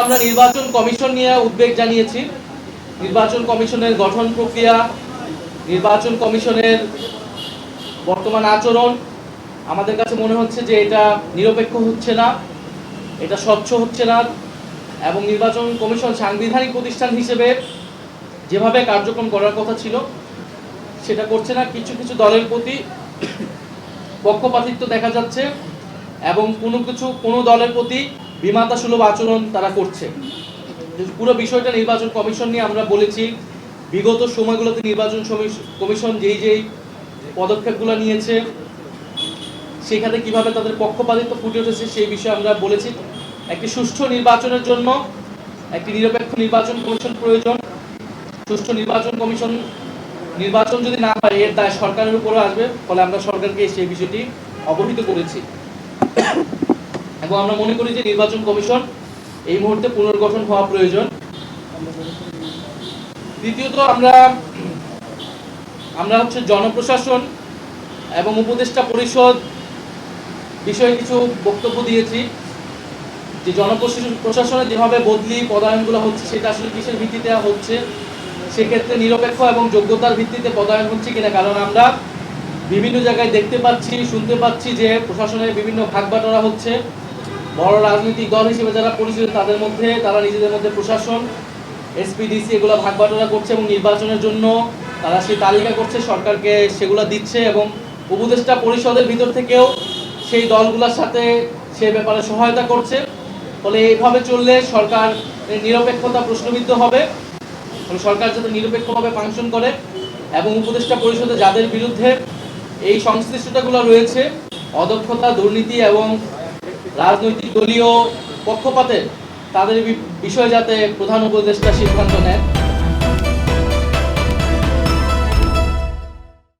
আমরা নির্বাচন কমিশন নিয়ে উদ্বেগ জানিয়েছি। নির্বাচন কমিশনের গঠন প্রক্রিয়া, নির্বাচন কমিশনের বর্তমান আচরণ আমাদের কাছে মনে হচ্ছে যে এটা নিরপেক্ষ হচ্ছে না, এটা স্বচ্ছ হচ্ছে না, এবং নির্বাচন কমিশন সাংবিধানিক প্রতিষ্ঠান হিসেবে যেভাবে কার্যক্রম করার কথা ছিল সেটা করছে না। কিছু কিছু দলের প্রতি পক্ষপাতিত্ব দেখা যাচ্ছে এবং কোনো দলের প্রতি বিমাতা সুলভ আচরণ তারা করছে। পুরো বিষয়টা নির্বাচন কমিশন নিয়ে আমরা বলেছি। বিগত সময়গুলোতে নির্বাচন কমিশন যেই পদক্ষেপগুলো নিয়েছে সেখানে কিভাবে তাদের পক্ষপাতিত্ব ফুটে উঠেছে সেই বিষয়ে আমরা বলেছি। একটি সুষ্ঠু নির্বাচনের জন্য একটি নিরপেক্ষ নির্বাচন কমিশন প্রয়োজন। সুষ্ঠু নির্বাচন যদি না পারে এর দায় সরকারের উপরে আসবে, ফলে আমরা সরকারকে সেই বিষয়টি অবহিত করেছি এবং আমরা মনে করি যে নির্বাচন কমিশন এই মুহূর্তে পুনর্গঠন হওয়া প্রয়োজন। দ্বিতীয়ত আমরা হচ্ছে জনপ্রশাসন এবং উপদেষ্টা পরিষদ বিষয়ে কিছু বক্তব্য দিয়েছি যে জনপ্রশাসনে যেভাবে বদলি পদায়নগুলো হচ্ছে সেটা আসলে কিসের ভিত্তিতে হচ্ছে, সেক্ষেত্রে নিরপেক্ষ এবং যোগ্যতার ভিত্তিতে পদায়ন হচ্ছে কিনা। কারণ আমরা বিভিন্ন জায়গায় দেখতে পাচ্ছি, শুনতে পাচ্ছি যে প্রশাসনের বিভিন্ন ভাগবাটোয়ারা হচ্ছে। বড় রাজনৈতিক দল হিসেবে যারা পরিচিত তারা নিজেদের মধ্যে প্রশাসন, এসপিডিসি এগুলো ভাগবাটোয়ারা করছে এবং নির্বাচনের জন্য তারা সেই তালিকা করছে, সরকারকে সেগুলো দিচ্ছে এবং উপদেষ্টা পরিষদের ভিতর থেকেও সেই দলগুলোর সাথে সে ব্যাপারে সহায়তা করছে। ফলে এইভাবে চললে সরকার নিরপেক্ষতা প্রশ্নবিদ্ধ হবে। সরকার যাতে নিরপেক্ষভাবে ফাংশন করে এবং উপদেষ্টা পরিষদে যাদের বিরুদ্ধে এই সংশ্লিষ্টতাগুলো রয়েছে, অদক্ষতা, দুর্নীতি এবং রাজনৈতিক দলীয় পক্ষপাতের, তাদের বিষয়ে যাতে প্রধান উপদেষ্টা সিদ্ধান্ত নেন।